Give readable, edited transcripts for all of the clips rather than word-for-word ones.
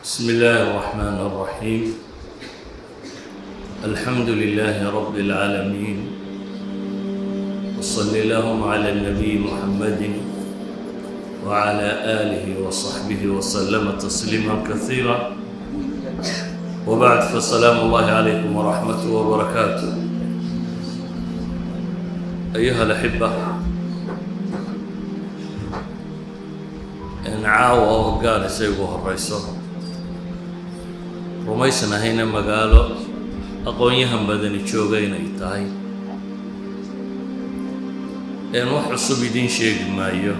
بسم الله الرحمن الرحيم. الحمد لله رب العالمين، وصل اللهم على النبي محمد وعلى آله وصحبه وسلم تسليما كثيرا، وبعد، فالسلام الله عليكم ورحمته وبركاته. أيها الأحبة، caawa gaal isagu horeyso rumaysan ahayna magaalo aqoon-yahan badani jooga inay tahay wax cusub idiin sheegi maayo,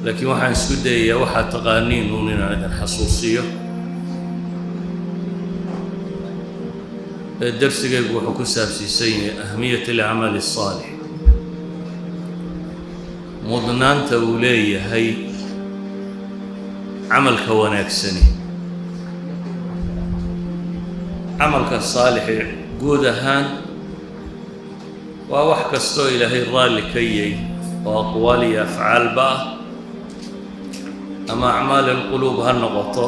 laakiin waxaan isku dayayaa waxaad taqaaniin uun inaan idin xasuusiyo. darsigaygu wuxuu ku saabsiisan yahay ahmiyat alcamali الصaalix, mudnaanta uu leeyahay camalka wanaagsani. camalka saalixi guud ahaan waa wax kastoo ilaahay raalli ka yahay oo aqwaal iyo afcaalba ah, ama acmaal alquluub ha noqoto,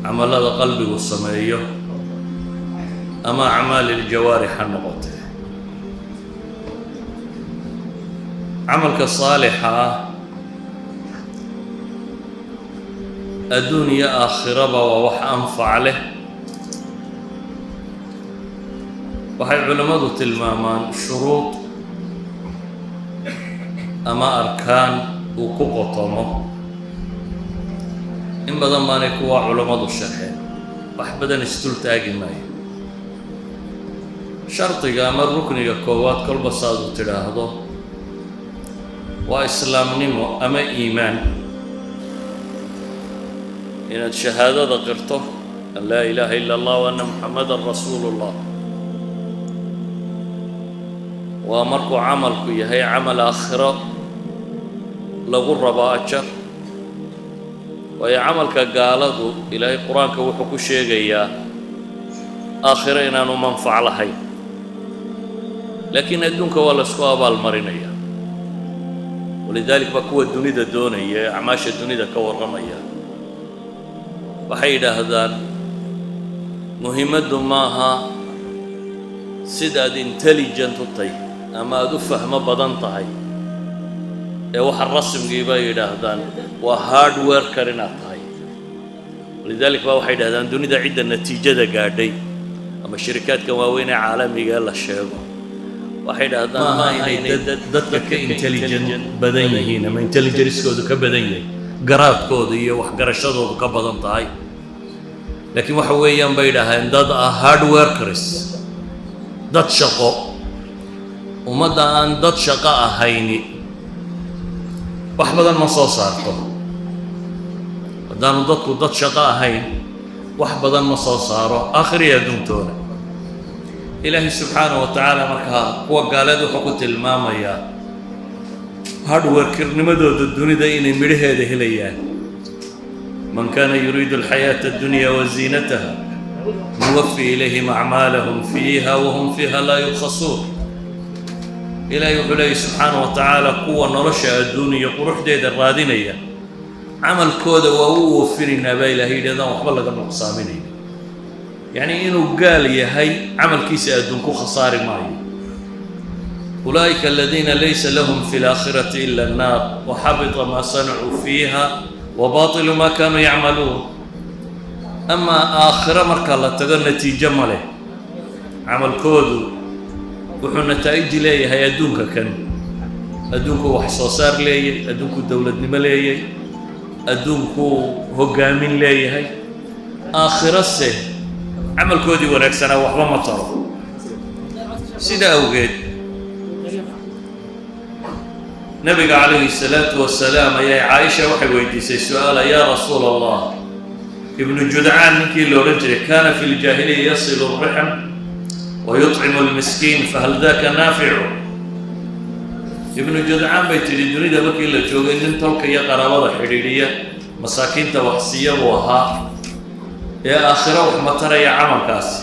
camalada qalbigu sameeyo, ama acmaal aljawaarix ha noqoto. camalka saalixa ah adduun iyo aakhiraba waa wax anfac leh. waxay culimmadu tilmaamaan shuruud ama arkaan uu ku qotomo. in badan baanay kuwa culimmadu sharxeen, wax badan isdul taagi maayo. shardiga ama rukniga koowaad kolba saad u tidhaahdo waa islaamnimo ama iimaan, inaad shahaadada qirto an laa ilaaha ila allah wa anna muxamadan rasuulu llah. waa markuu camalku yahay camal aakhiro lagu rabo ajar, waayo camalka gaaladu ilaahay qur-aanka wuxuu ku sheegayaa aakhiro inaanu manfac lahayn, laakiin adduunka waa laysku abaalmarinaya. walidalik baa kuwa dunida doonaya ee acmaasha dunida ka warramaya waxay yidhaahdaan muhiimaddu maaha sidaad intelligent u tahay ama aad u fahmo badan tahay, ee waxa rasmigii bay yidhaahdaan waa hardwarekar inaad tahay. walidalik baa waxay yidhahdaan dunida cidda natiijada gaadhay ama shirikaadkan waaweyn ee caalamiga la sheego waxay yidhaahdaan maaha inay dadka ka intelligent badan yihiin ama intelligencekoodu ka badan yahay, garaadkooda iyo waxgarashadoodu ka badan tahay, laakiin waxa weeyaan bay yidhaahdeen dad ah hardworkers, dad shaqo. ummadda aan dad shaqo ahayni wax badan ma soo saarto. haddaanu dadku dad shaqo ahayn wax badan ma soo saaro aakhiriya adduuntooda. ilaahay subxaanahu wa tacaala markaa kuwa gaaleed wuxuu ku tilmaamayaa hardworkirnimadooda dunida inay midhaheeda helayaan. man kaana yuriidu alxayaata addunya waziinataha nuwafi ilayhim acmaalahum fiiha wahum fiiha laa yubkhasuun. ilaahay wuxuu leeyahy subxaanahu wa tacaala kuwa nolosha adduun iyo quruxdeeda raadinaya camalkooda waa u wafinaynaa baa ilahay yidhahdaan waxba laga nuqsaaminaya. yacni inuu gaal yahay camalkiisa adduun ku khasaari maayo. ulaa'ika aladiina laysa lahum fi laakhirati ila annaar waxabita maa sanacuu fiiha wabaatilu maa kaanuu yacmaluun. amaa aakhiro marka la tago natiijo ma leh. camalkoodu wuxuu nataa'iji leeyahay adduunka kan. adduunku wax soo saar leeyahay, adduunku dowladnimo leeyahay, adduunku hoggaamin leeyahay. aakhirose camalkoodii wanaagsanaa waxba ma taro. sidaa awgeed nabiga calayhi salaatu wasalaam ayaa caaisha waxay weydiisay su-aala: yaa rasuula allah, ibnu judcaan ninkii la odhan jiray kaana fi ljaahiliya yasilu alrixm wa yuطcimu almiskiin fahal daka naaficu. ibnu judcaan bay tidhi dunida markii la joogay nin tolka iyo qaraabada xidhiidhiya, masaakiinta waxsiiya buu ahaa, ee aakhiro wax ma taraya camalkaasi.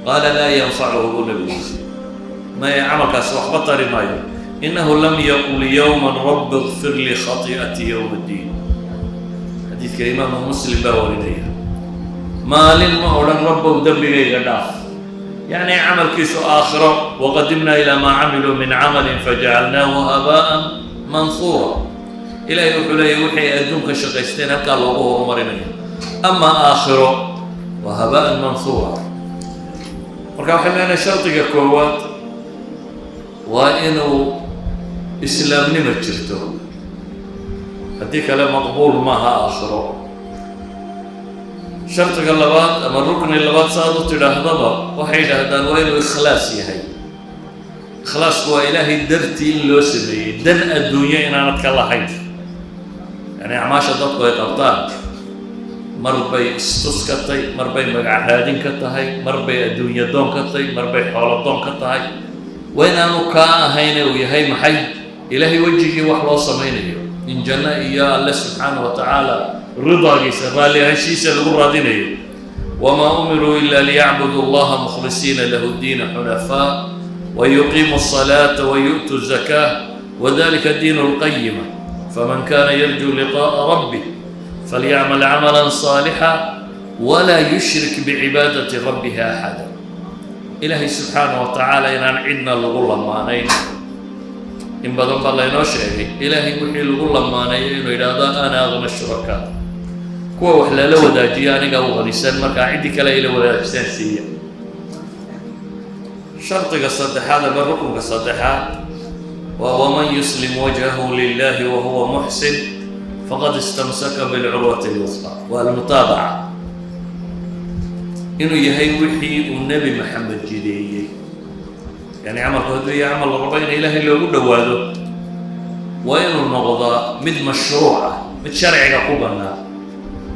qaala laa yanfacuhu buu nabigu maya, camalkaasi waxba tari maayo. inahu lam yaqul yowma rabbi اغfir lii khati'atii yowma اddiin. حديث إمام مسلم باورينيا ما للمولى رب ودمي قداف يعني عمل كيس آخرة وقدمنا إلى ما عملوا من عمل فجعلناه هباء منثورا إلى يوحي أدونك شقيستين هكا الله مرينيا أما آخرة وهباء منثورا مركب حنا شرطي كوات وإنه إسلام نمجرته هدي كلام مقبول معها آخره شرط اللبات أما الركن اللبات صادت إلى هضبة وحيدة هدان وإنه إخلاص يهي إخلاص هو إلهي درتي اللو سمي دن الدنيا إن أنا أتكلم حيث يعني عماشة ضدك يتبطان مربي استسكتي مربي مقعدين كتهي مربي الدنيا دون كتهي مربي حول دون كتهي وين أنا كاهين ويهي محي إلهي وجهي وحلا صميني إن جنة إياه الله سبحانه وتعالى رضا جيسا رالي هشيسا الغرادين وما أمروا إلا ليعبدوا الله مخلصين له الدين حنفاء ويقيموا الصلاة ويؤتوا الزكاة وذلك الدين القيم فمن كان يرجو لقاء ربه فليعمل عملا صالحا ولا يشرك بعبادة ربها أحدا إلهي سبحانه وتعالى إن عندنا لغو مانين إن بدن بالله ينوشعي إلهي وحي لغو مانين إنه إذا أنا أغنى الشركاء كوا وحلا لو داجياني أو غنيسان مركا عندي كلا إلى ولا سياسية شرط الصدحات بالركن الصدحات وهو من يسلم وجهه لله وهو محسن فقد استمسك بالعروة الوثقى والمتابعة إنه يهي وحي النبي محمد جديد يعني عمل قدرية عمل ربنا إلهي اللي يقول دواله وإنه النقضاء مد مشروعة مد شرعي قبلنا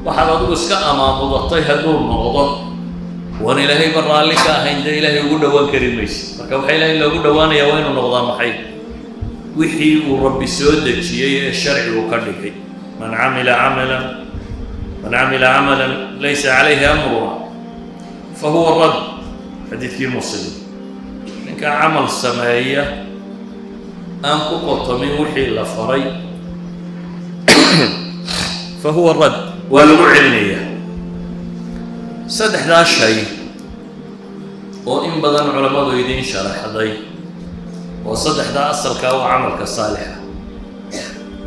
وحضرتك اسكا أمام وضطي هدول النقضاء وأن إلهي برا لك عند إلهي يقول دوان كريم ميس فكوحي إلهي اللي يقول دوان يا وين النقضاء محي وحي وربي سودك شيء الشرعي وكرلك من عمل عملا ليس عليه أمرنا فهو الرد حديث في مسلم إنك عمل السمائية أنكو قطمي وحي لفري فهو الرد والمعلنية صدح ذا الشيء وإن بدن علماء يدين شرح ذي وصدح ذا أصل كاو عملك الصالحة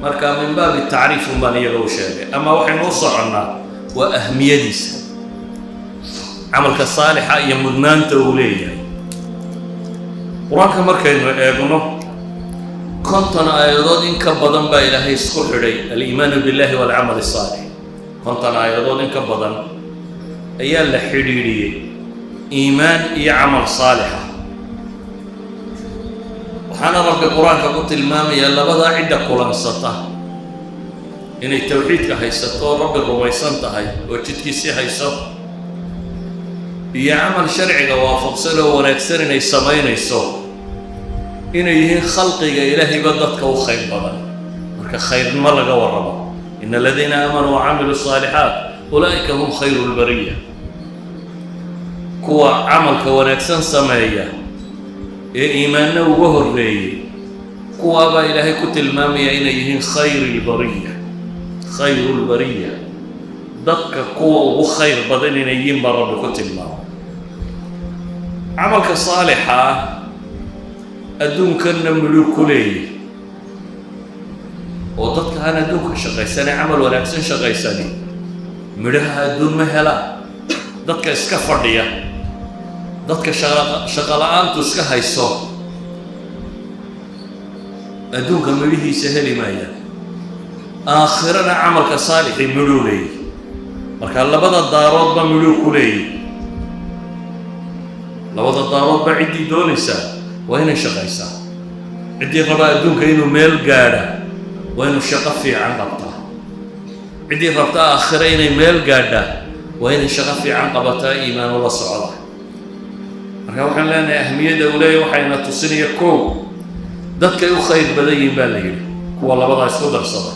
مركا من باب التعريف من يغو شيء أما وحي نوصل عنا وأهمية ديس عملك الصالحة يمدنان توليه قرآنك مركا إنه إيقنه كنتنا أيضا إنك بدن با إلهي سكو حري الإيمان بالله والعمل الصالح كنتنا أيضا إنك بدن أيال لحريري إيمان إي عمل صالحة وحانا رب القرآن كقلت المامي يلا بدا عدة قلنصة إن التوحيد كهيستو رب الرميسان تهي وجدكيسي هيستو إي عمل شرعي وافق سلو ونكسر إن السمين يسو إن يهين خلقي إلهي بدتك وخير بدن مركا خير مرة وربا إن الذين آمنوا وعملوا الصالحات أولئك هم خير البرية كوا عمل كونكسن سمايا إيماننا وهرية كوا با إلهي كتل مامي إنيهن خير البرية دك كوا وخير بدن إنيهن برب كتل مامي عملك صالحة أدون كان ملوك لي ودك أنا دوك شقيساني عمل ونكسن شقيساني مدها أدون مهلا دك إسكفردية دك شغلان تسكا هيسو أدون كمليه سهل مايا آخرنا عملك صالح ملو لي مركا لبدا الدارات بملوك لي لبدا الدارات بعدي دونيسا وين شقيسا عندي ربا أدونك إنه ميل قادة وين الشقفي عن قبطة عندي ربطة آخرين ميل قادة وين الشقفي عن قبطة إيمان الله صعوده مركا وحن لنا أهمية دولية وحينا تصيني كو دادك يخير بدأي بالي كو الله بضع يسودر صدا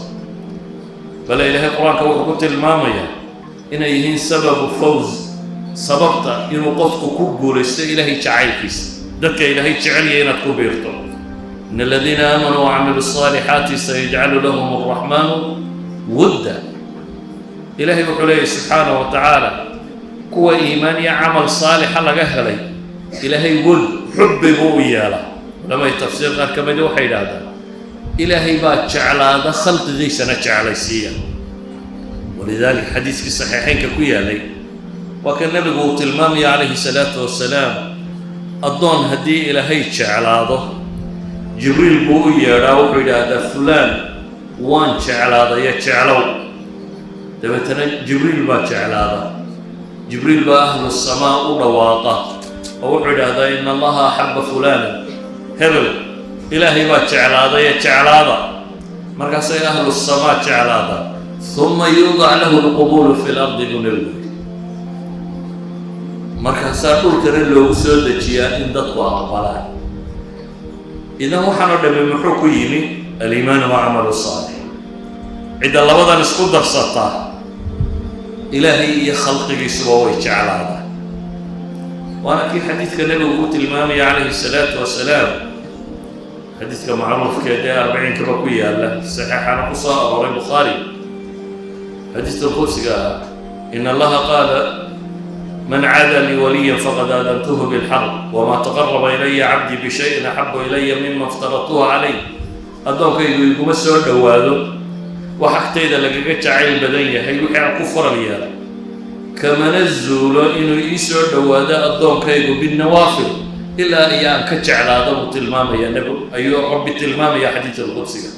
بلا إلهي القرآن كو قلت المامية إن يهين سبب فوز سببت إنه قفك كوبو لست إلهي تعايكيس دك إلهي تعالي إنك كبيرتو إن الذين آمنوا وعملوا الصالحات سيجعل لهم الرحمن ودا إلهي وحليه سبحانه وتعالى كوا إيمان يا عمل صالح لغا هلي إلهي يقول حببوا إيالا لما يتفسير غير كما يوحي هذا إلهي بات شعلا خلق ذي سنة شعليسية ولذلك حديث في الصحيحين ككويا لي وكان النبي قلت المامي عليه الصلاة والسلام الضون هدي إلهي شعلا جبريل بوئي راوح هذا فلان وان شعلا يا شعلو تبتنا جبريل بات شعلا جبريل بأهل السماء ورواقه ووحد هذا إن الله أحب فلانا هبل إلهي ما تعالى يا تعالى مركز أهل السماء تعالى ثم يوضع له القبول في الأرض دون الوجه مركز أقول كرلو سود جيا إن دقوا أقبلان إذا محمد بن محكويني الإيمان وعمل الصالح عند الله وضع نسكت درسته إلهي خلقه سوى تعالى وأنا في حديث كان له الإمام عليه الصلاة والسلام حديث كان معروف كده 40 كبكوية الله صحيح عن قصة رواه البخاري حديث القدس قال إن الله قال من عاد لي وليا فقد آذنته بالحرب وما تقرب إلي عبدي بشيء أحب إلي مما افترضته عليه أدوك يقول مسؤول دوادو وحكتي إذا لقيت عين بدنيا هيقول على كفر اليالا كما نزلوا إنه يسوع دوادا الضوء كيجو بالنوافل إلا أيام كتشعل هذا تلمام يا نبي أيها ربي تلمام يا حديث القدس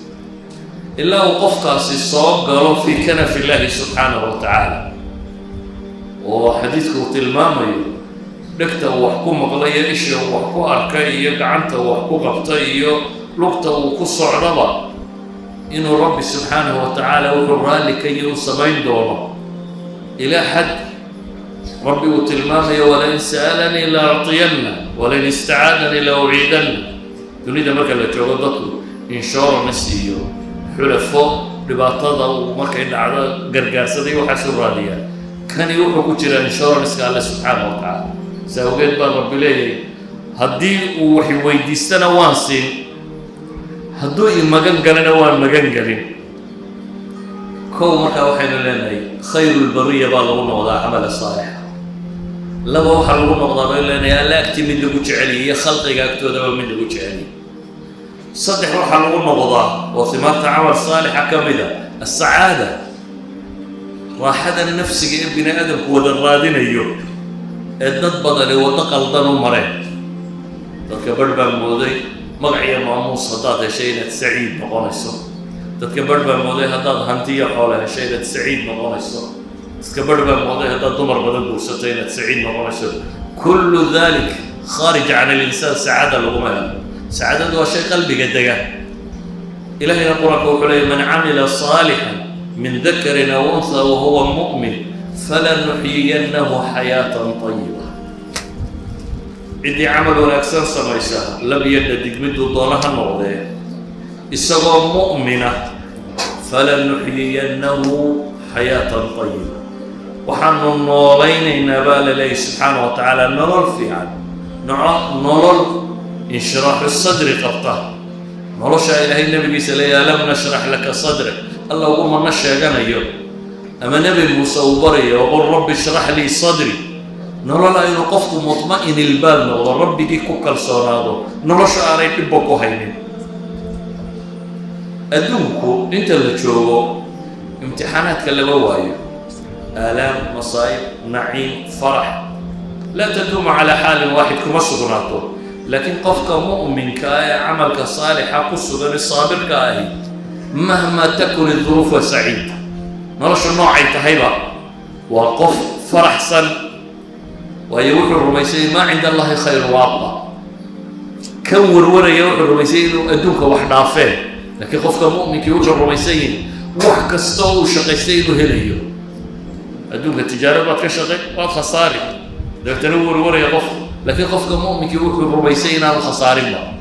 إلا وقف قاسي الصواب قالوا في كنف الله سبحانه وتعالى وحديثك تلمام لكتا وحكو مغلية إشيا وحكو أركاية قعنتا وحكو غبطاية لكتا وقص عرضا إنه ربي سبحانه وتعالى وحرى لكي يوصبين دونه إلى حد ربي وتلمامي ولئن سألني لأعطينه ولئن استعاذني لأعيدنه تريد مركا لتعودته إنشورنس iyo xulafo dhibaatada uu markay dhacdo gargaarsaday waxa soo raadiya kani wuxuu ku jira insurance Allah subhanahu wa ta'ala sawgeed baa rabbi leeyahay hadii uu wax weydiistana waan siin haduu i magan galana waan magan galin كو مركا وحين لنا خير البرية بالغ نوضع عمل صالح لما وحل نوضع لنا لا أكتمل لك تعلي خلقك أكتو دم من لك تعلي صدق وحل نوضع وثمرت عمل صالح كاملة السعادة راحة نفسك ابن آدم هو الرادين أيوه النضبط اللي وتقل ضنو مرين تذكر بموضي مقعية معموص هطاة شيء سعيد مقام السوق تتكبر بموضوع هذا هنتيا حولها شيء سعيد مقامسه تتكبر بموضوع هذا دمر بدل بوستين سعيد مقامسه كل ذلك خارج عن الإنسان سعادة لغمها سعادة هو شيء قلبي قدقه إلهي نقولك وحلي من عمل صالحا من ذكر أو أنثى وهو مؤمن فلنحيينه حياة طيبة عندي عمل والأكسان سميسها لم يددك مدو طولها الموضوع إسقى مؤمنة فلنحيينه حياة طيبة وحن النورين نبال الله سبحانه وتعالى نرل فيها نرل انشراح الصدر قبطه نرشى إلهي النبي صلى الله عليه وسلم لم نشرح لك صدرك الله قم نشى جنيه أما نبي المصوري وقل رب اشرح لي صدري نرى لا ينقفت مطمئن البال نرى ربي دي كوكل صورادو نرشى عليك بكو هينين أدوكو أنت اللي تشوفه امتحانات كلا وايد آلام مصايب نعيم فرح لا تدوم على حال واحد كما صدراته لكن قفك مؤمن كاي عملك صالح قصة الصابر كاي مهما تكن الظروف سعيدة نرش النوع يتهيبا وقف فرح سن ويوحي الرميسي ما عند الله خير وابقى كور ورا يوحي الرميسي أدوك وحدافين لكن قفك مؤمن كيوجه الرميسي وح كستو شقيستين هليو أدوك التجارة ما كشغل ما خساري لو تنور ورا يقف لكن قفك مؤمن كيوجه الرميسي إن أنا خساري ما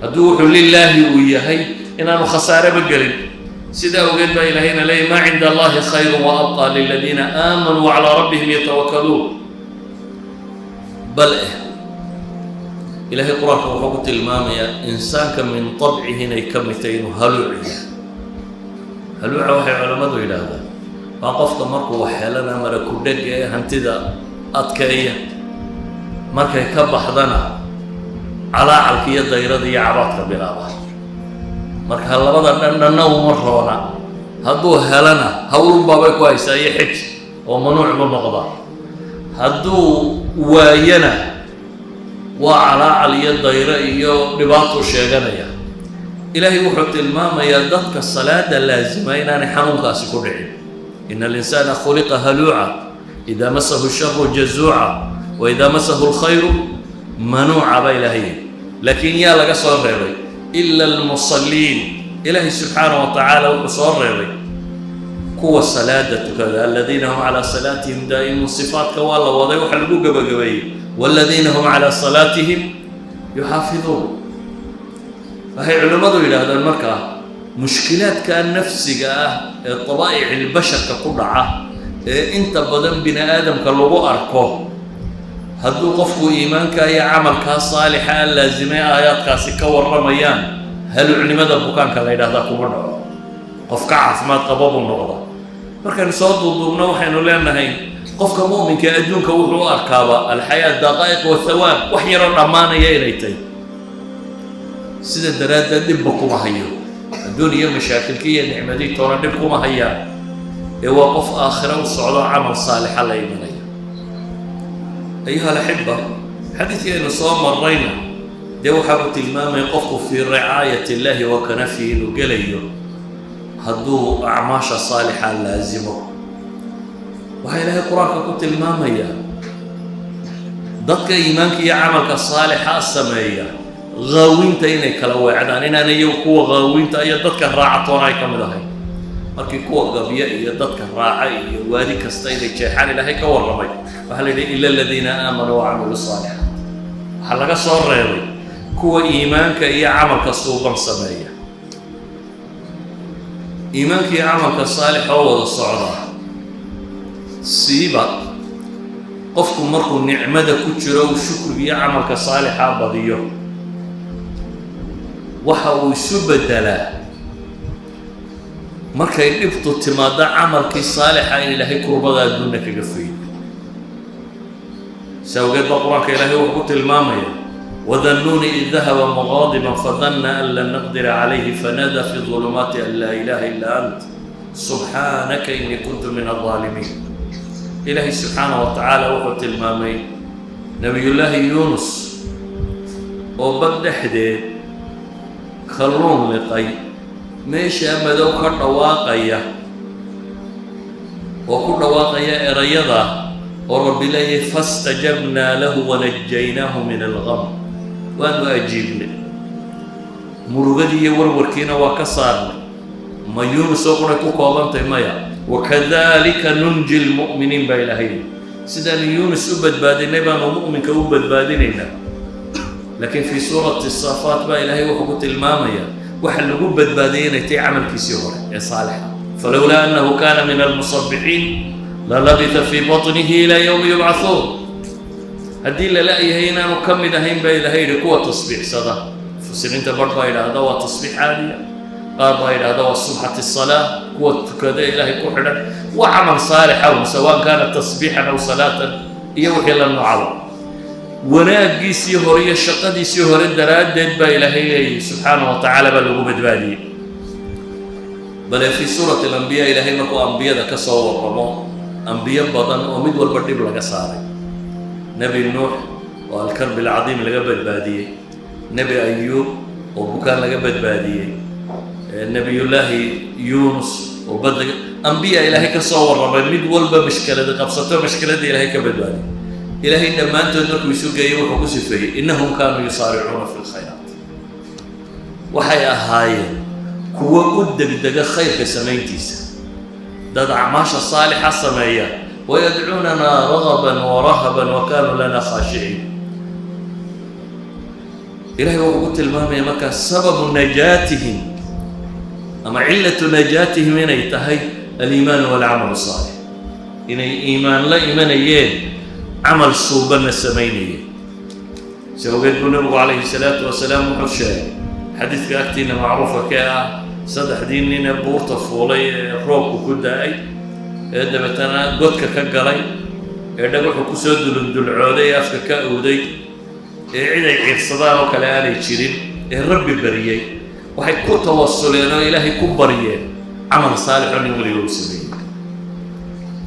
أدوك لله وياهي إن أنا خسارة بقرب سيدا وقد ما إلهينا لي ما عند الله خير وأبقى للذين آمنوا وعلى ربهم يتوكلون بل إلهي قرآن وحكت المامية إنسان كان من طبعه هنا يكمتين هلوعي وحي علماء إلى هذا وقفت مركو وحيلنا مركو دقة هنتدا أتكية مركي كبحضنا على عالكية دايرة دي عبادك بلابا مركي هلا بدأ ننو مرة هدو هلنا هولون بابا كويس أي حج ومنوع من النقضة هدو واينا وعلى علي الدايرة إيو نباطو الشيغانيا إلهي وحط الماما يددك الصلاة اللازمة إناني حنون كاسي كدعي إن الإنسان خلق هلوعا إذا مسه الشر جزوعا وإذا مسه الخير منوعا بإلهي لكن يا لك صور إلا المصلين إلهي سبحانه وتعالى وصور قوة الصلاة كذا الذين هم على صلاتهم دائم صفات كوالا وضيوح القوة بقوي والذين هم على صلاتهم يحافظون فهي علماء إلى هذا المكان مشكلات كان نفسك طبائع البشر كقرعة انت بدن بني آدم كاللغو أركو هدو قفوا إيمانك يا عملك صالحا لازمي آيات كاسكا والرميان هل يعني ماذا بكانك لا إله ذاك مرة قفك عفمات قباب النغضة فكان صوت ضمنا وحين لنا هين قفك مؤمن كأدنك وحو أركابا الحياة دقائق والثواب وحير الرمان يا إليتي سيدة درادة دبكم هيا الدنيا مشاكل كي النعمة دي ترى دبكم هيا يوقف آخرة وصعود عمل صالح الله يمني أيها الأحبة حديثي أن صوم مرينا دي وحبت المام يقفوا في رعاية الله وكنفه نقليه هدو أعماش صالحة لازمه وهي لها قرآن كنت المام يا ضدك إيمانك يا عملك الصالحة السمائية غاوين تيني كلاوي عدان إن أنا يوكو غاوين تأي ضدك راعتونا كمدهي markii kuwa gabiya iyo dadka raacay iyo waadi kasta inay jeexaan ilaahay ka warramay waxa la yidhi illa alladheena aamanu wa amilu saalihat waxa laga soo reebay kuwa iimaanka iyo camalka suuban sameeya iimaanka iyo camalka saalix oo wada socda siiba qofku markuu nicmada ku jiro oo shukriga iyo camalka saalixa badiyo waxa uu isu bedelaa markay dhibtu timaada camalkii saalixa in ilaahay kurbada adduunka kaga fiiyo sawgeed quraanka ilaahay wuxuu ku tilmaamaya wadannuni idh dhahaba mughadiban fadhanna an lan naqdira alayhi fanada fi dhulumati an la ilaha illa ant subhanaka inni kuntu min adh-dhalimin ilaahay subhanahu wa ta'ala wuxuu tilmaamay nabiyullaahi yunus oo badhaxdeed kalluun liqay meesha madow ka dhawaaqaya oo ku dhawaaqaya erayada oo rabbi leeyahay fastajabna lahu wa najaynahu min al-gham wa ajibna murugadiyo warwarkiina waa ka saarnay ma yunus oo ku koobantay maya wakadhalika nunji al-mu'minin ba ilahay sidan yunus u badbaadinay baan mu'minka u badbaadinayna laakiin fi surati as-safat ba ilahay wuxuu tilmaamaya وحلقوا بدبادين يتي عمل كيسيور يا صالح فلولا أنه كان من المصبحين للبث في بطنه إلى يوم يبعثون هدي لا هينا نكمل هين بين هي قوة تصبيح صدا فسرنت برضه إلى هذا وتصبيح عالية قال إلى هذا وصبحة الصلاة قوة كذا إلهي كحلا وعمل صالح أو سواء كانت تصبيحا أو صلاة يوحي لنا عظم وناقي سيهوري الشقدي سيهوري الدراد با إلهي سبحانه وتعالى بلغو بدبادي بل في سورة الأنبياء إلهي مكو أنبياء ذا كسور رمو أنبياء بضن ومد والبردب لغا صاري نبي نوح والكرب العظيم لغا بدبادي نبي أيوب وبكان لغا بدبادي نبي الله يونس وبدل أنبياء إلهي كسور رمو مد والبا مشكلة قبصته مشكلة دي إلهي كبدبادي إلهي لما أنت تدرك ويسوق يوم وكسفه إنهم كانوا يصارعون في الخيرات وحيا هاي كوا قد بدك خير في سمينتيس ده عماش الصالحة السماية ويدعوننا رغبا ورهبا وكانوا لنا خاشعين إلهي وقلت المام يا مكة سبب نجاتهم أما علة نجاتهم هنا يتهي الإيمان والعمل الصالح إن إيمان لا إيمانيين عمل صوبنا السمينية سوى النبي عليه الصلاة والسلام وحشاه حديث كأكتنا معروفة كأ صدح ديننا بورطة فولي روك وكداي dabeetana godka ka galay dhagaxu ku soo dulcooday afka ka owday cid ay ciirsadaan oo kale aanay jirin rabbi bariyay waxay ku tawassuleen oo ilaahay ku baryeen camal saalix oo nin waliba u sameeyey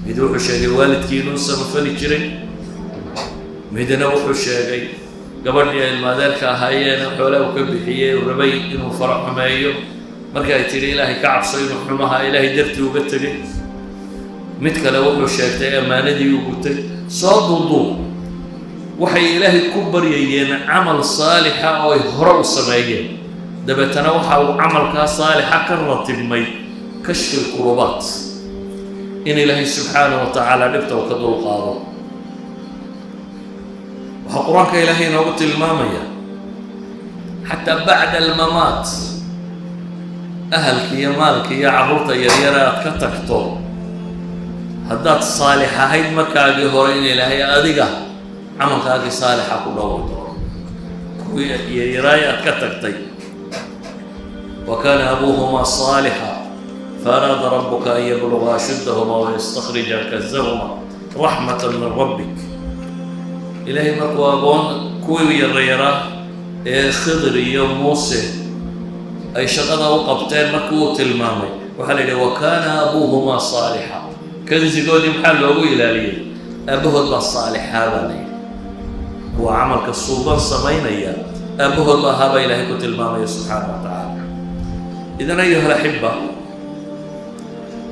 mid wuxuu sheegay waalidkii inuu samafali jiray midna wuxuu sheegay gabadhii ay ilmaadeerka ahaayeen xoolaha uu ka bixiyey uu rabay inuu farax xumeeyo marka ay tiri ilaahay ka cabso inuu xumaha ilaahay dartii uga tegay mid kale wuxuu sheegtay ammaanadii uu gutay soo duuduub waxay ilaahay ku baryayeen camal saalixa oo ay hore u sameeyeen dabeetana waxa uu camalkaa saalixa ka ratibmay kashfi lkurubaat in ilaahay subxaanahu watacaala dhibta uu ka dulqaado waxaa qur-aanka ilaahay inoogu tilmaamaya xataa bacda almamaat ahalka iyo maalka iyo carruurta yaryara aad ka tagto haddaad saalix ahayd markaagii hore in ilaahay adiga camalkaagii saalixa ku dhowri doono kuwii yaryaraay aad ka tagtay wa kaana abuuhumaa saalixa faaraada rabbuka an yabluga ashuddahuma wayastakhrija kanzahuma raxmatan min rabbik ilaahay markuu agoon kuwii yaryaraa ee khidr iyo muuse ay shaqada u qabteen markii uu tilmaamay waxaa la yidhi wa kaana abuuhumaa saalixa kanzigoodii maxaa loogu ilaaliyey aabbahood baa saalixaa baa la yidhi kuwa camalka suuban samaynaya aabbahood baa ahaabaa ilaahay ku tilmaamaya subxaana wa tacaala idan ayuha alaxiba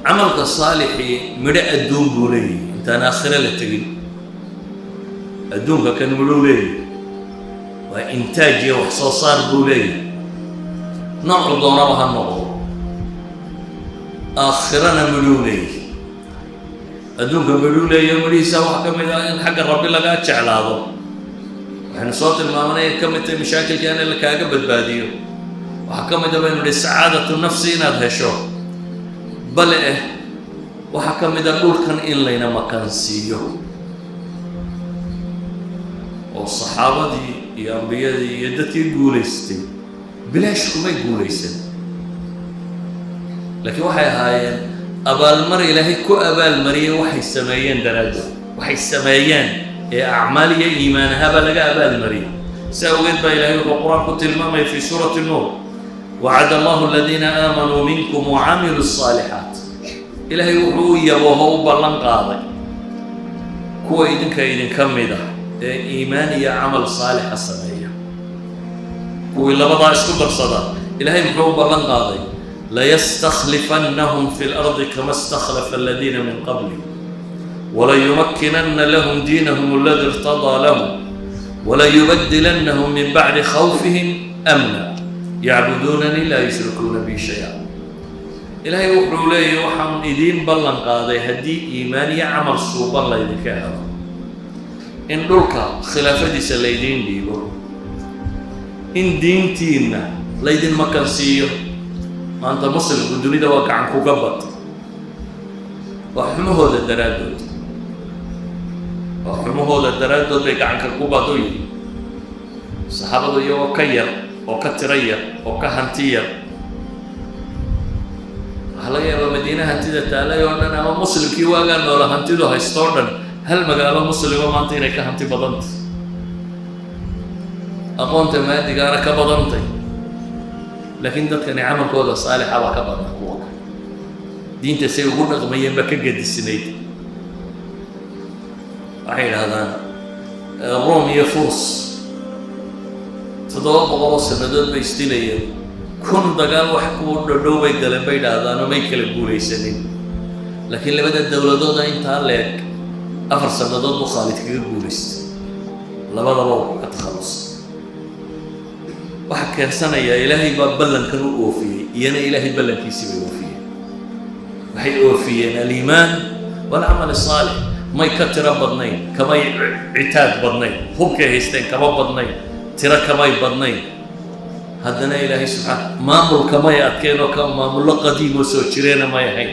camalka saalixii midho adduun buu leeyahy intaan aakhire la tegin adduunka kan midhuu leeyahy waa intaaj iyo wax soo saar buu leeyahy noocu doonaba ha noqdo aakhirana midhuu leeyahy adduunka midhuu leeyahy midhihiisa wax ka mid ah in xagga rabbi lagaa jeclaado waxaynu soo tilmaamanay ka mid tahay mashaakilka in la kaaga badbaadiyo waxaa ka mid ah baynu nihi sacaadatu nafsi inaad hesho bale waxaa ka mid ah dhulkan in layna makansiiyo oo saxaabadii iyo ambiyadii iyo dadkii guulaystay bilaash kumay guulaysan laakiin waxay ahaayeen abaalmar ilaahay ku abaalmariyey waxay sameeyeen daraaddood waxay sameeyeen ee acmaal iyo iimaan ahaabaa laga abaalmariyey si awgeed baa ilaahay wuxuu qur-aanku tilmaamaya fii suurati nuur wacada allahu aladiina aamanuu minkum wacamiluu الصaalixaat ilaahay wuxuu u yabooho u ballan qaaday kuwa idinka mid ah ee iimaan iyo camal saalixa sameeya kuwii labadaa isku darsada ilaahay muxuu u ballan qaaday layastakhlifannahum fi lardi kama istakhlafa aladiina min qablihim walayumakkinanna lahum diinahum aladi irtadaa lahum walayubadilannahum min bacdi khawfihim amna yacbuduunanii laa yushrikuuna bi shaya ilaahay wuxuu leeyahy waxaan idiin ballan qaaday haddii iimaan iyo camal suuban laydinka helo in dhulka khilaafadiisa laydiin dhiibo in diintiinna laydin makansiiyo maanta muslimku dunida waa gacan kuga bad waa xumahooda daraaddood bay gacanka ku bad u yihi saxaabadu iyagoo ka yar oo ka tiro yar oo ka hanti yar waxaa laga yaabaa madiina hantida taalay oo dhan ama muslimkii waagaa noola hantidu haysto o dhan hal magaalo muslima maanta inay ka hanti badantay aqoonta maadigaana ka badantay laakiin dadkani camalkooda saalixa baa ka badna kuwa kale diinta say ugu dhaqmayeen baa ka gadisnayd waxay yidhahdaan rom iyo furs 700 sannadood bay isdilayeen 1000 dagaal wax ku dhodhow bay galeen bay yidhaahdaan oo may kala guulaysanin laakiin labada dowladooda intaa leeg 4 sannadood buu khaalid kaga guulaystay labadaba uu ka takhalusay waxa keensanaya ilaahay baa ballankan u oofiyey iyana ilaahay ballankiisii bay oofiyeen waxay oofiyeen aliimaan walcamal saalix may ka tiro badnayn kamay citaad badnayn hubkay haysteen kama badnayn tiro kamay badnayn haddana ilaahay subxaana maamulka may adkeen oo ka maamullo qadiimoo soo jireena may ahayn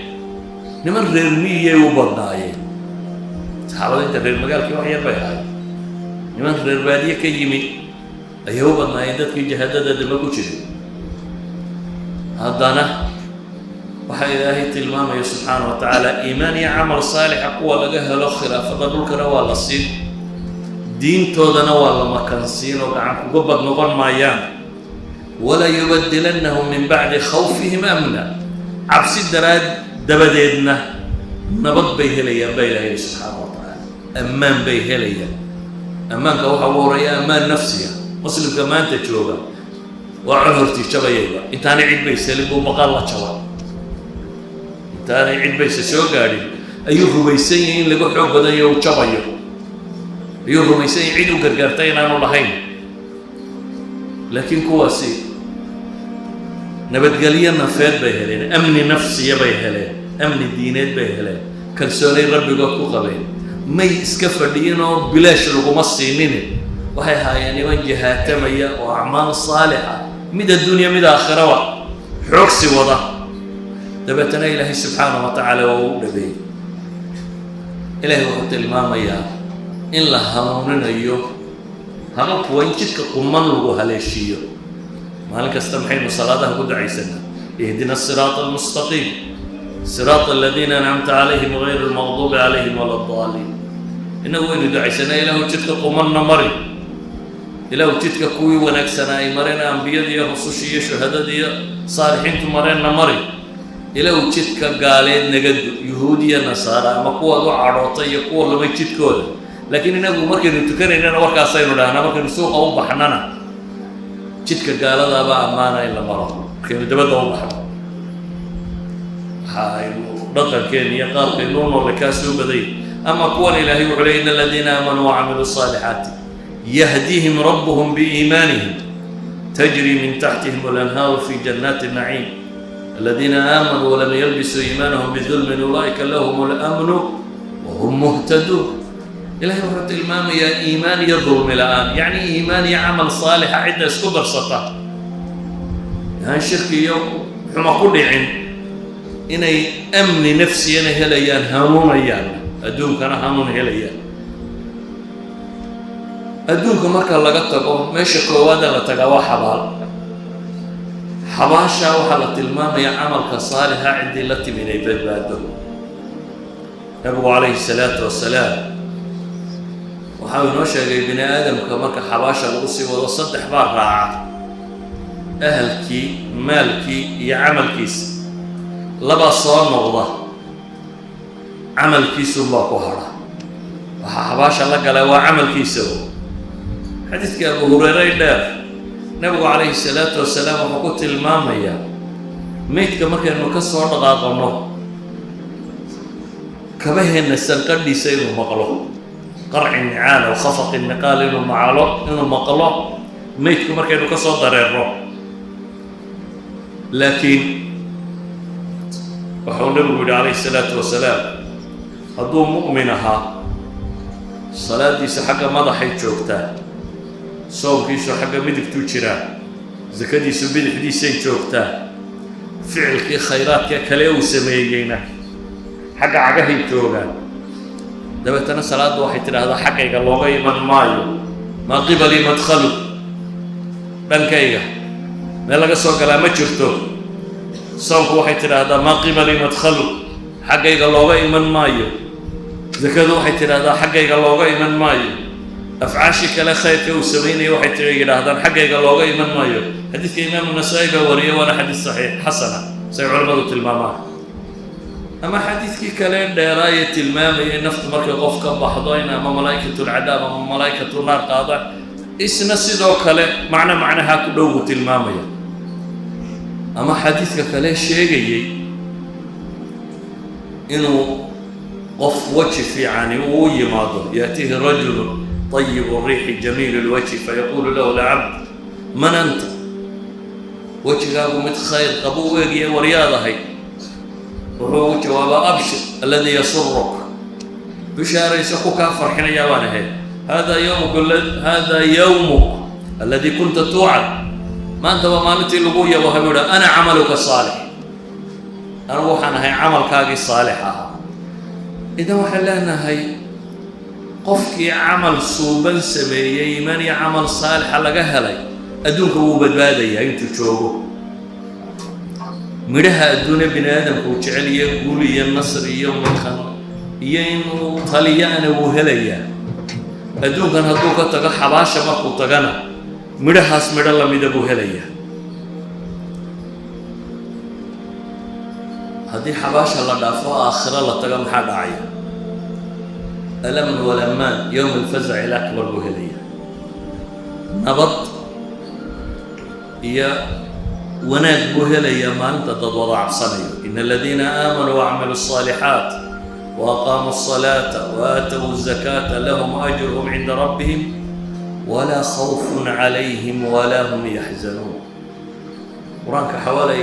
niman reer miyiyay u badnaayeen saxaabada inta reer magaalkii wax yar bay ahayd niman reer baadiye ka yimi ayay u badnaayeen dadkii jahaadada damba ku jiray haddana waxaa ilaahay tilmaamaya subxaanahu wa tacaala iimaan iyo camal saalixa kuwa laga helo khilaafada dhulkana waa la siin diintoodana waa la makansiin oo gacan kuga bad noqon maayaan wala yubadilannahum min bacdi khawfihim amna cabsi dabadeedna nabad bay helayaan baa ilaahay subxaanahu wa tacaala ammaan bay helayaan ammaanka waxaa ugu horeeya ammaan nafsiga muslimka maanta jooga waa cod hortii jabayayba intaanay cid bayselin buu maqaal la jaba intaanay cid bayse soo gaadhin ayuu rumaysan yahay in laga xoog badan yahay uu jabayo ayuu rumaysan yahay cid u gargaartay inaanu lahayn laakiin kuwaasi nabadgelyo nafeed bay heleen amni nafsiya bay heleen amni diineed bay heleen kalsoonay rabbigood ku qabeen may iska fadhiyin oo bilaash laguma siinin waxay haayeen niman jahaatamaya oo acmaal saalixa mid adduunya mid aakhiraba xoogsi wada dabeetana ilaahay subxaanahu wa tacaala waa u dhabeeyey ilaahay wuxuu tilmaamayaa in la hanuuninayo hababku waa in jidka quman lagu haleeshiiyo maalin kasta maxaynu salaadaha ku ducaysanaa ihdina asiraata almustaqiim siraata aladiina ancamta calayhim gayri almaqduubi calayhim wala addaaliin innagu waynu ducaysanaa ilaahu jidka qumanna mari ilaahu jidka kuwii wanaagsanaa ay mareen ambiyada iyo rusushii iyo shuhadada iyo saalixiintu mareenna mari ilaahu jidka gaaleed nagadu yuhuudiya nasaara ama kuwaad u cadhootay iyo kuwa lumay jidkooda laakiin inagu markaynu tukanaynana warkaasaynu dhahnaa markaynu suuqa u baxnana jidka gaaladaabaa ammaana in la maro markaynu dabadda u baxno waxaaynu dhaqankeena iyo qaabkaynu u noolay kaa soo baday ama kuwan ilaahay wuxuu leey ina aladiina aamanuu wacamiluu saalixaati يهديهم ربهم بإيمانهم تجري من تحتهم الأنهار في جنات النعيم الذين آمنوا ولم يلبسوا إيمانهم بظلم أولئك لهم الأمن وهم مهتدون إلهي وحده المام يا إيمان يا ظلم الآن يعني إيمان يا عمل صالح عدة سكبر سطح يعني شرك يوم حما كل عين إني أمن نفسي أنا هليان هامون أيام أدوم كان هامون هليان adduunka marka laga tago meesha koowaada la tagaa waa xabaal xabaasha waxaa la tilmaamaya camalka saalixa ciddii la timi inay badbaado nabigu calayhi salaatu wasalaam waxaa inoo sheegay bini aadamka marka xabaasha lagu sii wado saddex baa raaca ahalkii maalkii iyo camalkiisa laba soo noqda camalkiisunbaa ku hadha waxaa xabaasha la galay waa camalkiisa xadiidka abu hureyre dheer nabigu calayhi salaatu wasalaam wuxuu ku tilmaamayaa meydka markaynu ka soo dhaqaaqano kabaheenna sanqadhiisa inuu maqlo qarci nicaal oo khafaqi niqaal inuu maqlo meydku markaynu ka soo dareerno laakiin wuxuu nabigu yidhi calayhi salaatu wasalaam hadduu mu'min ahaa salaadiisa xagga madaxay joogtaa soonkiisu xagga midigtuu jiraa zakadiisu bidixdiisay joogtaa ficilkii khayraadka kale uu sameeyeyna xagga cagahay joogaan dabeetana salaaddu waxay tidhaahdaa xaggayga looga iman maayo maa qibalii madkhalu dhankayga meel laga soo galaa ma jirto soonku waxay tidhaahdaa maa qibalii madkhalu xaggayga looga iman maayo zakadu waxay tidhaahdaa xaggayga looga iman maayo afcaashii kale khayrka uu sameynaya waxay yidhaahdaan xaggayga looga iman maayo xadiidka imaamu nasaa'i baa wariyay waana xadiis saxiix xasana say culimmadu tilmaamaan ama xadiidkii kale dheeraaye tilmaamayay naftu markay qof ka baxdo in ama malaa'ikatulcadaab ama malaa'ikatu naar qaadaan isna sidoo kale macnaha ku dhowgu tilmaamaya ama xadiidka kale sheegayay inuu qof waji fiicani uu yimaado yaatihi rajulu طيب الريح جميل الوجه فيقول له العبد من أنت؟ وجهه متخير قبوه ورياضة هي وهو جواب أبشر الذي يسرك بشارة يسخك فرحين يابانه هذا يومك الذي كنت توعد ما أنت وما نتي لقوية وهبولا أنا عملك الصالح أروح أنا هي عمل كاقي الصالحة إذا وحلنا هي qofkii camal suuban sameeyey iimaan iyo camal saalixa laga helay adduunka wuu badbaadayaa intuu joogo midhaha adduunya bini aadamku uu jecel iyo guul iyo nasr iyo madkan iyo inuu taliyana uu helayaa adduunkan hadduu ka tago xabaasha markuu tagana midhahaas midho lamida buu helayaa haddii xabaasha la dhaafo aakhiro la tago maxaa dhacaya alamn walamaan yowm alfazac alakbar buu helayaa nabad iyo wanaag buu helayaa maalinta dad wada cabsanayo ina aladiina aamanuu wacamiluu الصaalixaat وأقاموا الصلاة وآتوا الزكاة لهم أجرهم عند ربهم ولا خوف عليهم ولا هم يحزنون قرآنك حوالي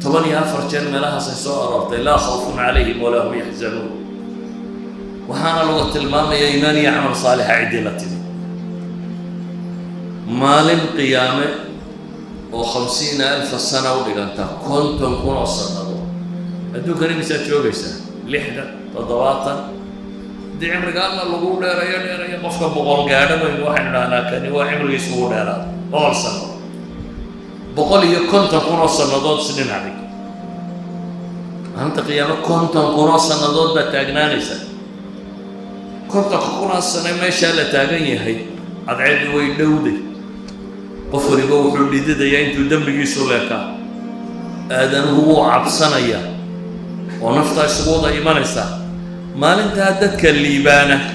18 جنة لها سيسوء لا خوف عليهم ولا هم يحزنون وحانا لغة المام يا إيمان يعمل صالح عدلة مال قيامة و50,000 سنة ولغانتا كنتم كنوا الصنادو أدو كريم ساتشوغيسا لحدة تضواطا دي عمر قالنا اللقو ديريا قفك بقول قادم وحن لنا كان هو عمر يسوه ديرا أول سنة بقول يا كنت كنوا الصنادو سنين عليك أنت قيامة كنت كنوا الصنادو بتاجنانيسا كنت كنوا السنة ما شاء الله تاجني هي أدعي ويدودي قفري بوحو لديدا يا انتو دمبي سولاكا آدم هو عبسانيا ونفتا سبوضا إيمانيسا مال انت هددك الليبانة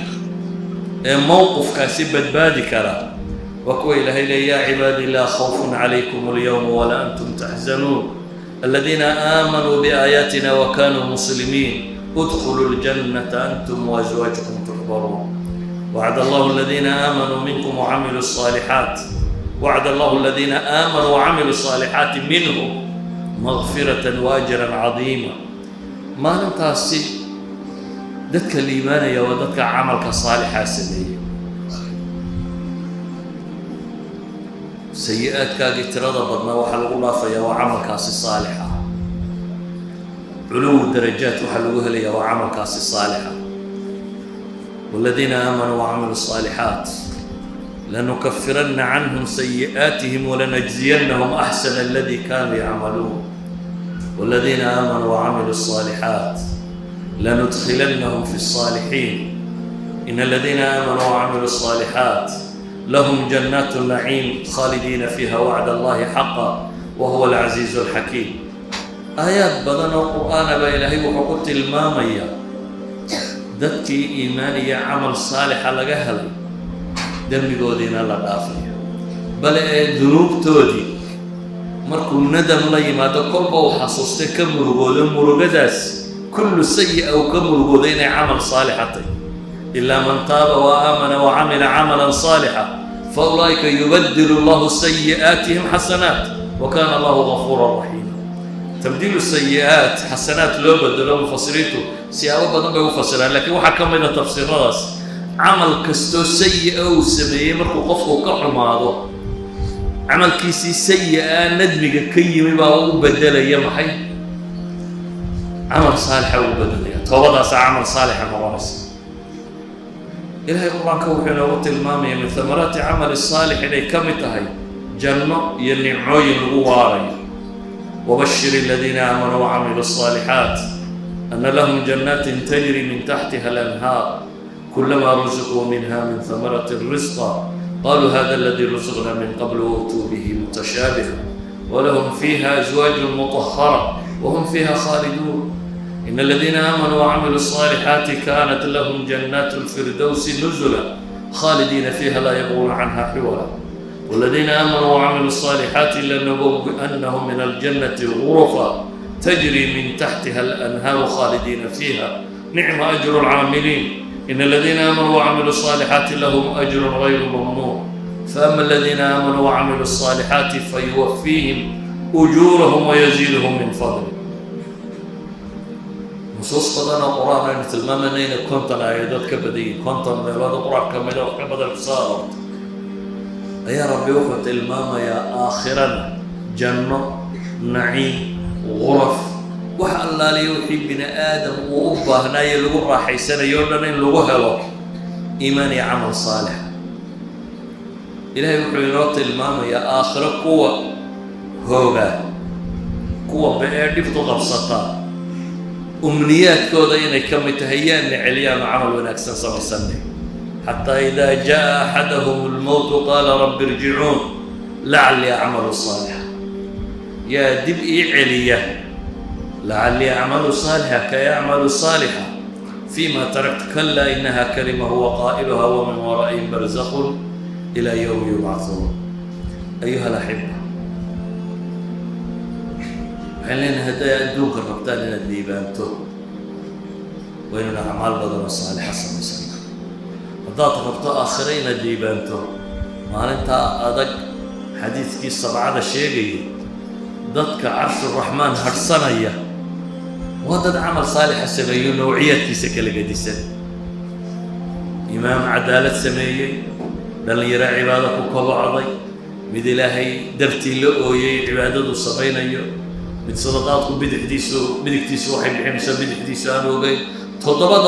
موقف كاسبت بادي كرا وكوي لهي يا عبادي لا خوف عليكم اليوم ولا أنتم تحزنون الذين آمنوا بآياتنا وكانوا مسلمين ادخلوا الجنة أنتم وأزواجكم تحبرون وعد الله الذين آمنوا منكم وعملوا الصالحات وعد الله الذين آمنوا وعملوا الصالحات منهم مغفرة وأجرا عظيما ما ننتهي دتك الإيمان يا ودتك عملك صالح سنية سيئاتك قد ترضى وحلو الله فيا وعملك صالحة علو الدرجات وحلوها لي وعملك صالحة والذين آمنوا وعملوا الصالحات لنكفرن عنهم سيئاتهم ولنجزينهم أحسن الذي كانوا يعملون والذين آمنوا وعملوا الصالحات لندخلنهم في الصالحين إن الذين آمنوا وعملوا الصالحات لهم جنات النعيم خالدين فيها وعد الله حقا وهو العزيز الحكيم آيات بدن القرآن بإلهي وحقوت المامية ذاتي إيمانية عمل صالح لقهل dembigoodiina la dhaafayo bale ee dunuubtoodii markuu nadam la yimaado kolba uu xasuustay ka murugoodo murugadaas kullu sayi'a uu ka murugooday inay camal saalixatay ilaa man taaba wa aamana wa camila camalan saalixa fa ulaa'ika yubaddilu allahu sayi'aatihim xasanaat wa kaana allahu gafuuran raxiima tabdiilu sayi'aat xasanaat loo bedelo mufasiriintu siyaabo badan bay u fasiraan laakiin waxaa ka mid a tafsiiradaas عمل كستو سيء أو سمية مركو قفو كحماضو عمل كيسي سيء ندمك كي مباو بدل يا محي عمل صالح وبدل يا توضع عمل صالح مغرس إلهي قرآن كوحنا وقت المامية من ثمرات عمل الصالح إلي كم تهي جنة يلي عوين الغواري وبشر الذين آمنوا وعملوا الصالحات أن لهم جنات تجري من تحتها الأنهار كلما رزقوا منها من ثمرة رزقا قالوا هذا الذي رزقنا من قبل وأتوا به متشابها ولهم فيها أزواج مطهرة وهم فيها خالدون إن الذين آمنوا وعملوا الصالحات كانت لهم جنات الفردوس نزلا خالدين فيها لا يبغون عنها حولا والذين آمنوا وعملوا الصالحات لنبوئنهم من الجنة غرفا تجري من تحتها الأنهار خالدين فيها نعم أجر العاملين إن الذين آمنوا وعملوا الصالحات لهم أجر غير ممنون فأما الذين آمنوا وعملوا الصالحات فيوفيهم أجورهم ويزيدهم من فضله نصوص بدنا القرآن أن تلمامنا إن كنت الآيات كبدي كنت من هذا القرآن كمدة وكبد الصار يا ربي وحد الماما يا آخرا جنة نعيم غرف waxa allaaliyo wixii bini aadam uu u baahnaayo lagu raaxaysanayo dhan in lagu helo iimaan iyo camal saalix ilaahay wuxuu inoo tilmaamayaa aakhiro kuwa hooga كوا بأدب تغبصتا أمنيات كودا إنك كم تهيان لعليان عمل ونكسن صلى سنة حتى إذا جاء أحدهم الموت قال رب ارجعون لعلي أعمل صالحا يا دبئي عليا لعلي أعمل صالحا كي يعمل صالحا فيما تركت كلا إنها كلمة هو قائلها ومن ورائهم برزخ إلى يوم يبعثون. أيها الأحبة، علينا هدايا الدوق الربطان لنا الديبانتو وإننا أعمال بدن الصالحة صلى الله وضعت الربطاء آخرين الديبانتو ما أنت أدق حديث كي السبعة الشيقي ضدك عرش الرحمن هرسانية وضد عمل صالح السبيل نوعية كيسك لقديسة إمام عدالة سمية بل يرى عبادك كبعضي مد إلهي درتي لؤوي عبادة الصبين أيو من صدقاتكم بدكتيسو حب حمسا بدكتيسو أنوغي تضبط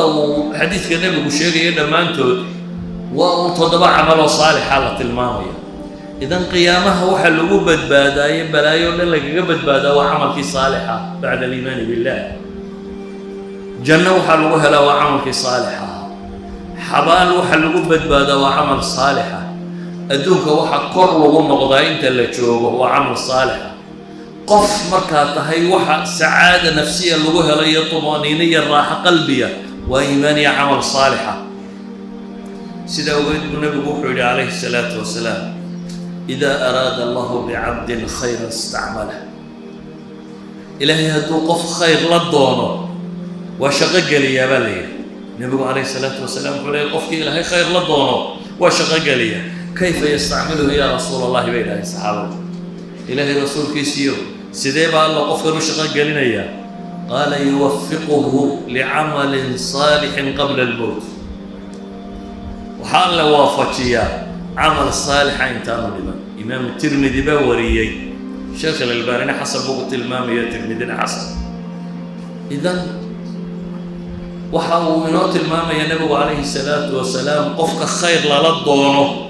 حديث كان نبي بشيري لما أنتو وتضبط عمل صالح حالة الماضية إذن قيامها وحلو بدبادا يبلا يقول لك بدبادا وعملك صالحة بعد الإيمان بالله جنة وحلوها لا وعملك صالحة حبال وحلو بدبادا وعمل صالحة أدوك وحا قرر ونقضى أنت اللي تشوفه وعمل صالحة قف مركاتها هي وحا سعادة نفسية لغوها لي طمانينية راحة قلبية وإيمانية عمل صالحة سيدا وقيت النبي عليه الصلاة والسلام إذا أراد الله بعبد خيرا استعمله إلهي هدو قف خير لدونه وشقق لي يا بلي النبي عليه الصلاة والسلام قال قفك إلهي خير لدونه وشقق لي كيف يستعمله يا رسول الله بين الصحابة إلهي رسول كيسيو سيديبا الله قفك وشقق لنا قال يوفقه لعمل صالح قبل الموت وحال وافقيا عمل صالح انتانو لمن إمام الترمذي باوريي شيخ الألباني حسب وقت الإمام يا الترمذي حسب إذن وحاو منوت الإمام يا نبي عليه الصلاة والسلام قفك خير لا دونه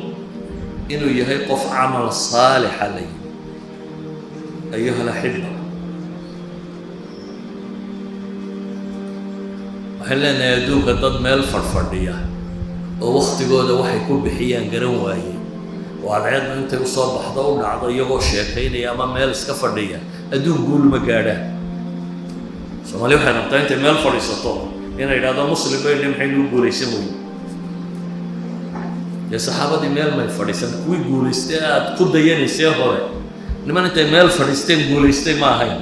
إنه يهي قف عمل صالح عليه. أيها الأحبة، وحلنا يدوك ضد ميل فرفردية ووقت جوده waxay ku bixiyaan garan waaye وعدعنا أنت يصاب بحضور عضا يغو شيكين يا ما ميل iska fadhiya aduun guul ma gaadhaan Soomaali waxay rabtaa inta meel fadhiisato inay yiraahdo muslim bay maxay u guuleysan weyn ya saxaabadii meel ma fadhiisan kuwii guuleystay aad ku dayanaysay hore niman inta meel fadhiisteen guuleystay ma ahayn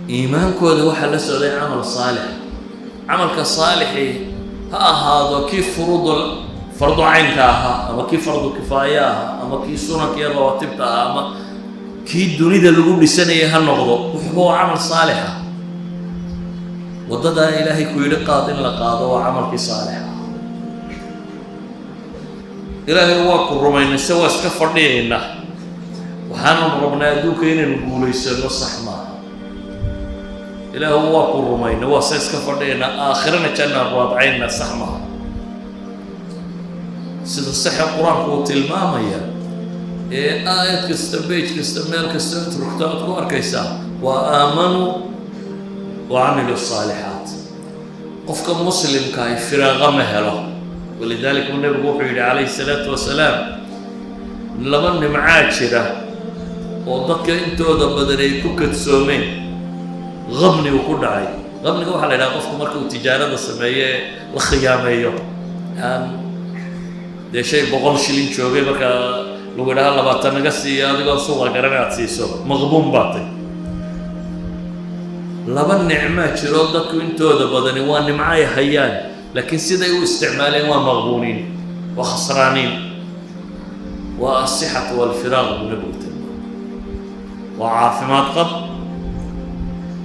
iimaankooda waxa la socday amal saalix amalka saalixi هذا كيف فرض عينها أما كيف فرض كفاياها أما كيف سنة كي رواتبتها أما كي الدنيا اللي قبل سنة هالنقضة وحبوا عمل صالحة وضد إلهي كل قاضٍ لقاضي وعمل كي صالحة إلهي هو كرمين سوى سكفر لينا وحنا ربنا يدوك إن نقول يسلم الصحمة إلى هو كرمين هو سيسكفر لنا آخرنا كنا الرابعين الصحمة سيد الصحة القرآن قوة المامية آية كستبيج كستميل كستركتات كوار كيسا وآمنوا وعملوا الصالحات قفك مسلم كاي فراغ مهله ولذلك النبي عليه الصلاة والسلام لمن معاشرة وضدك انتو دبدري كوكت سومين غبني وكل عاي غبني هو حلا قفكم مركو تجارة السمية الخيامية يعني ده شيء بقول شيلين شوبي بكا لو قلنا هلا باتنا قصي هذا قال صورة كرنا تسيسو مغبون باطي لبن نعمة شرودك وانتو ده بدني وان معاي حيان لكن سيدا يو استعمالين ومغبونين وخسرانين والصحة والفراغ بنبوت وعافمات قبل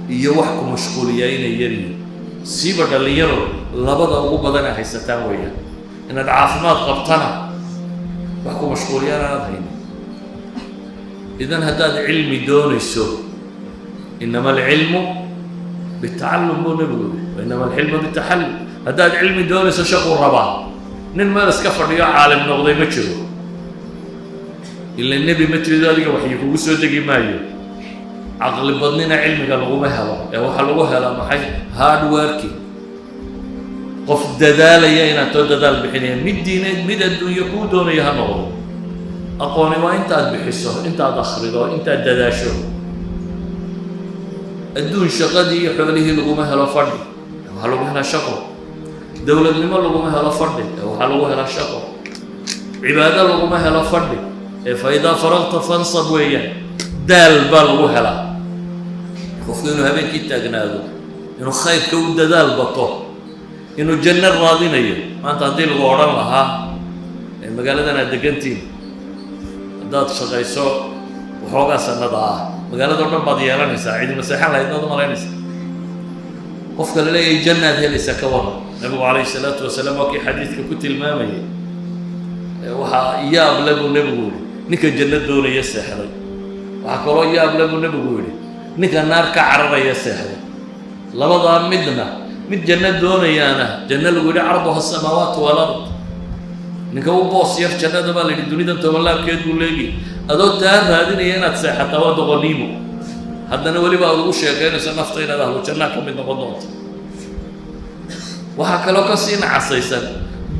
iyo wax ku mashquuliyayna yari siiba dhalinyaro labada ugu badan ay haysataan weeyaan inaad caafimaad qabtana wax ku mashquuliyaan idan hadaad cilmi doonayso inama al-ilmu bita'allum nabigu inama al-ilmu bitahallum hadaad cilmi doonayso shaqo rabaa nin ma iska fadhiyo caalim noqday ma jiro illa nabi ma tirido adiga wax kugu soo degi maayo عقل بدننا علمك لغوما هلا waxa lagu hela maxay hard working qof dadaalaya inaad to dadaal bixinaya mid diineed mid adduunyo ku doonaya ha noqdo aqooni waa intaad bixiso intaad akhrido intaad dadaasho adduun shaqadii iyo xoolihii laguma helo fadhi waxa lagu hela shaqo dawladnimo laguma helo fadhi waxa lagu hela shaqo cibaado laguma helo fadhi fa idaa faragta fansab weeyaan daal baa lagu helaa qofku inuu habeenkii taagnaado inuu khayrka u dadaal bato inuu janno raadinayo maanta haddii lagu odhan lahaa magaaladan aad degantiin haddaad shaqayso waxoogaa sannada ah magaalada o dhan baad yeelanaysaa cidi maseexan lahayd maad u malaynaysaa qofka la leeyahay jannaad helaysaa ka waran nabigu calayhi salaatu wasalaam waa kii xadiidka ku tilmaamayay waxaa yaab le buu nebigu yidhi ninka janno doonaya seexday waxaa kaloo yaab le buu nebigu yidhi ninka naar ka cararaya seexday labadaa midna mid janno doonayaana janno lagu yidhi carduha asamaawaatu walard ninka u boos yar jannada baa la yidhi dunidan tobanlaabkeed buu leegi adoo taa raadinaya inaad seexataa waa doqoniimo haddana weliba aad ugu sheekaynayso nafta inaad ahlu jannaa ka mid noqon doonto waxaa kaloo ka sii nacasaysan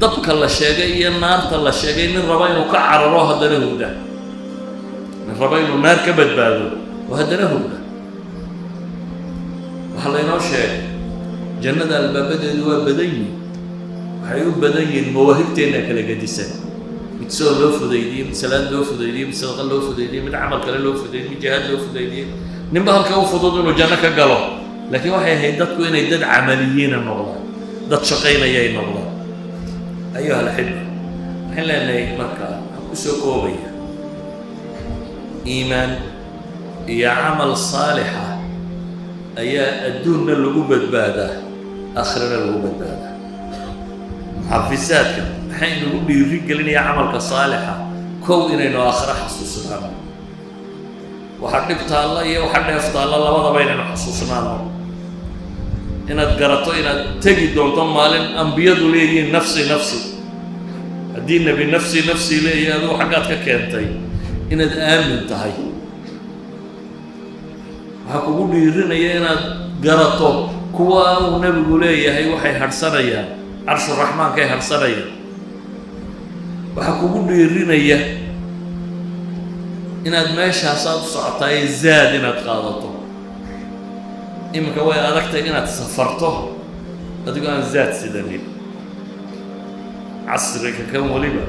dabka la sheegay iyo naarta la sheegay nin raba inuu ka cararo haddana hurda nin raba inuu naar ka badbaado oo haddana hurda waxaa laynoo sheegay jannada albaabadeedu waa badan yihin waxay u badan yihiin mawaahibteenna kala gedisan mid soon loo fudaydiyey mid salaad loo fudaydiyey mid sadaqa loo fudaydiyey mid camal kale loo fudaydiyey mid jihaad loo fudaydiyey ninba halka u fudud inuu janno ka galo laakiin waxay ahayd dadku inay dad camaliyiina noqdaan dad shaqaynaya ay noqdaan ayuha alaxiba waxaan leenahay marka waxaan kusoo koobaya iimaan iyo camal saalixa ayaa adduunna lagu badbaadaa aakhirana lagu badbaadaa muxafisaadka maxay nagu dhiiri gelinaya camalka saalixa kow inaynu aakhira xasuusnaano waxa dhibtaalla iyo waxa dheeftaalla labadaba inaynu xasuusnaano inaad garato inaad tegi doonto maalin ambiyadu leeyihiin nafsi nafsi haddii nebi nafsi nafsi leeyahay aduu xaggaad ka keentay inaad aamin tahay waxaa kugu dhiirinaya inaad garato kuwa uu nebigu leeyahay waxay hadhsanayaan carshuraxmaankay hadhsanayaan waxaa kugu dhiirinaya inaad meeshaasaad u socotaay zaad inaad qaadato iminka way adagtay inaad safarto adigoo aan zaad sidanin casriga kan weliba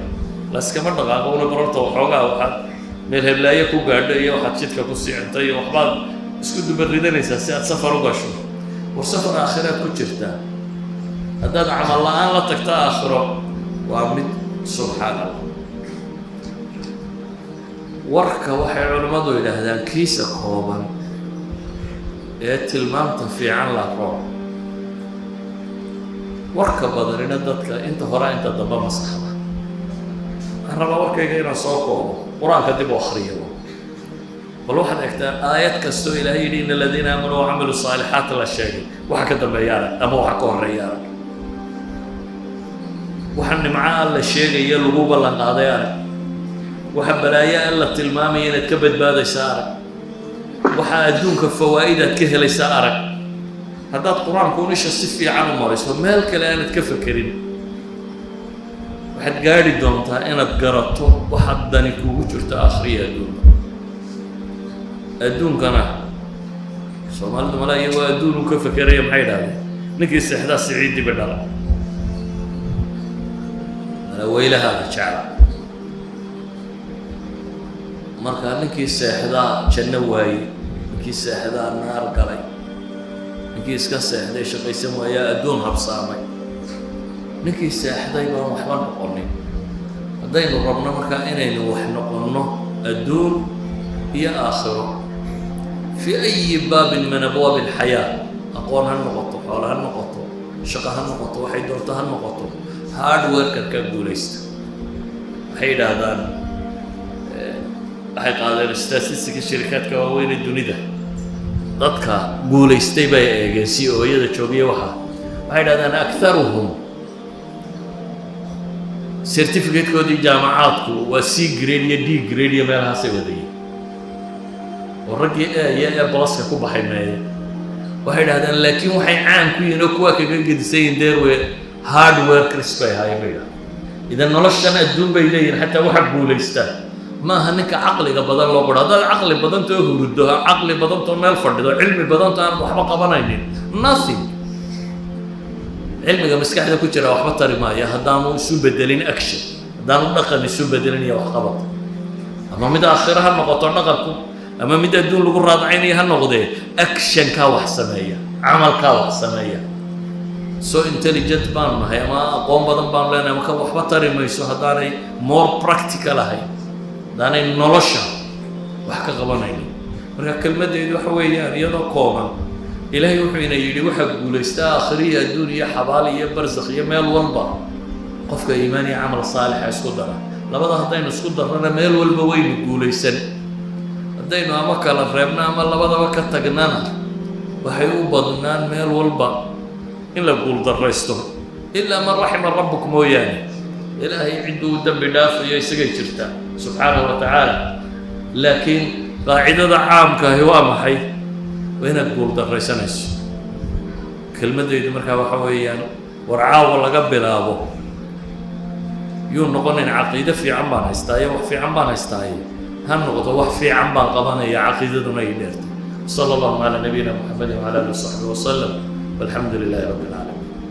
layskama dhaqaaqo una bararta waxoogaa waxaad meel heblaayo ku gaadho iyo waxaad jidka ku sicintay iyo waxbaad isku dubaridanaysaa si aad safar u gasho war safar aakhiraad ku jirtaa haddaad camal la-aan la tagto aakhiro waa mid subxaan allah warka waxay culimmadu yidhaahdaan kiisa kooban ee tilmaamta fiican la rooc warka badanina dadka inta hore inta dambe maskaxda waxaan rabaa warkayga inaan soo koobo qur-aanka dib u akhriyo bal waxaad egtaa aayad kastoo ilaahay yidhi in aladiina aamanuu wacamilu saalixaat la sheegay waxa ka dambeeya arag ama waxa ka horreeya arag waxa nimco alla sheegaya lagu ballan qaaday arag waxa balaayo alla tilmaamaya inaad ka badbaadaysa arag waxa adduunka fawaa'id aad ka helaysa arag haddaad qur-aanku unisha si fiican u marayso meel kale aanad ka fekerin waxaad gaadhi doontaa inaad garato waxaad dani kugu jirto aakhriya adduunka adduunkana soomaalidu malaa iyagoo adduunu ka fekeraya maxay idhahdeen ninkii seexdaa siciidii ba dhala weylahaada jecla markaa ninkii seexdaa janno waayey ninkii seexdaa naar galay ninkii iska seexday shaqaysan waayaa adduun habsaamay ninkii seexday baan waxba noqonin haddaynu rabno markaa inaynu wax noqonno adduun iyo aakhiro fi ayi baabin min abwaabi alxayaa aqoon ha noqoto xoolo ha noqoto shaqo ha noqoto waxay doonto ha noqoto hardwareka ka guulaysta waxay yidhaahdaan waxay qaadeen statistika shirikaadka waaweyn ee dunida dadka guulaystay bay eegeen si ooyada joogiya waxaa waxay yidhahdaan akharuhum certificatekoodii jaamacaadku waa C grade iyo D grade iyo meelahaasay wadayeen والرجل يا بلاسك كوب حماية واحد هذا لكن وحي عام كوين أكوا كجنجد سين دير وهاردوير كريسبي هاي بيدا إذا نلاش أنا الدون بيدين حتى واحد بوليستا ما هنك عقلي بدل لو قرا هذا عقلي بدل تهردها عقلي بدل تمال فرد علمي بدل تام وحبا قبناين nothing علمي مسكح ده كتير وحبا طري ما يا هدامو شو بدلين أكشن هدامو دقني شو بدلين يا وحقبط أما مدى آخرها المقاطع نقلكم أما مدى الدون لقول راضعيني هالنقضي أكشن كاوح سمية عمل كاوح سمية سو intelligent بان ما هي ما قوم بدن بان لنا ما كاوح بطري ما يسو هداني more practical هاي داني نولشة وحكا قبانيني مركا كلمة دي وحويان يضا قوما إلهي وحوين يلي وحق قوليستا آخرية الدنيا حبالية برزخية ميل والبا قفك إيماني عمل صالح اسكو دارا لبدا هدين اسكو دارنا ميل والبا وين قوليسان هدين أما كالا فريبنا أما لبدا وكا تقنانا وحيو بدنان ميل والبا إلا قول درستو إلا من رحم ربكم وياني إلهي عنده دم دافع يسقي جرتا سبحانه وتعالى لكن قاعدة عامك هو محي وين تقول درسناش كلمة دي مركا وحويا ورعاه والله قبل أبو يون نقولين عقيدة في عمان استاي وفي عمان استاي هالنقطة وفي عمان قضانا يا عقيدة دون صلى الله على نبينا محمد وعلى آله وصحبه وسلم والحمد لله رب العالمين.